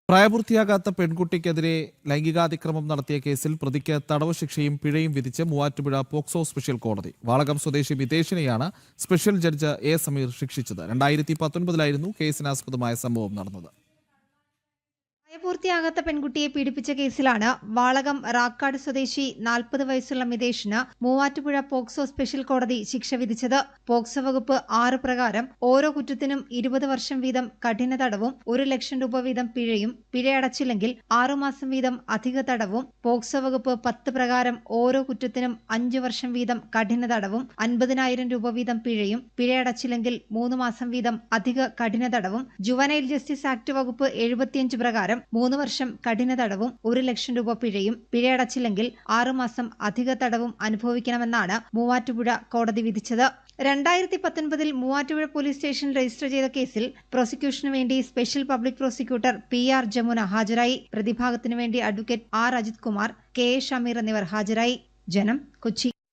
പ്രായപൂർത്തിയാകാത്ത പെൺകുട്ടിക്കെതിരെ ലൈംഗികാതിക്രമം നടത്തിയ കേസിൽ പ്രതിക്ക് തടവ് ശിക്ഷയും പിഴയും വിധിച്ച് മൂവാറ്റുപുഴ പോക്സോ സ്പെഷ്യൽ കോടതി. വാളകം സ്വദേശി മിതേഷിനെയാണ് സ്പെഷ്യൽ ജഡ്ജ് എ സമീർ ശിക്ഷിച്ചത്. 2019 കേസിനാസ്പദമായ സംഭവം നടന്നത്. പ്രായപൂർത്തിയാകാത്ത പെൺകുട്ടിയെ പീഡിപ്പിച്ച കേസിലാണ് വാളകം റാക്കാട് സ്വദേശി 40 വയസ്സുള്ള മിതേഷിന് മൂവാറ്റുപുഴ പോക്സോ സ്പെഷ്യൽ കോടതി ശിക്ഷ വിധിച്ചത്. പോക്സോ വകുപ്പ് 6 പ്രകാരം ഓരോ കുറ്റത്തിനും 20 വർഷം വീതം കഠിന തടവും 1 ലക്ഷം രൂപ വീതം പിഴയും, പിഴയടച്ചില്ലെങ്കിൽ 6 മാസം വീതം അധിക തടവും, പോക്സോ വകുപ്പ് 10 പ്രകാരം ഓരോ കുറ്റത്തിനും 5 വർഷം വീതം കഠിന തടവും 50,000 രൂപ വീതം പിഴയും, പിഴയടച്ചില്ലെങ്കിൽ 3 മാസം വീതം അധിക കഠിന തടവും, ജുവനൈൽ ജസ്റ്റിസ് ആക്ട് വകുപ്പ് 75 പ്രകാരം 3 വർഷം കഠിന തടവും 1 ലക്ഷം രൂപ പിഴയും, പിഴയടച്ചില്ലെങ്കിൽ 6 മാസം അധിക തടവും അനുഭവിക്കണമെന്നാണ് മൂവാറ്റുപുഴ കോടതി വിധിച്ചത്. 2019 മൂവാറ്റുപുഴ പോലീസ് സ്റ്റേഷനിൽ രജിസ്റ്റർ ചെയ്ത കേസിൽ പ്രോസിക്യൂഷനു വേണ്ടി special public prosecutor PR Jamuna ഹാജരായി. പ്രതിഭാഗത്തിനു വേണ്ടി advocate R Ajith Kumar, KA Shameer എന്നിവർ ഹാജരായി. ജനം, കൊച്ചി.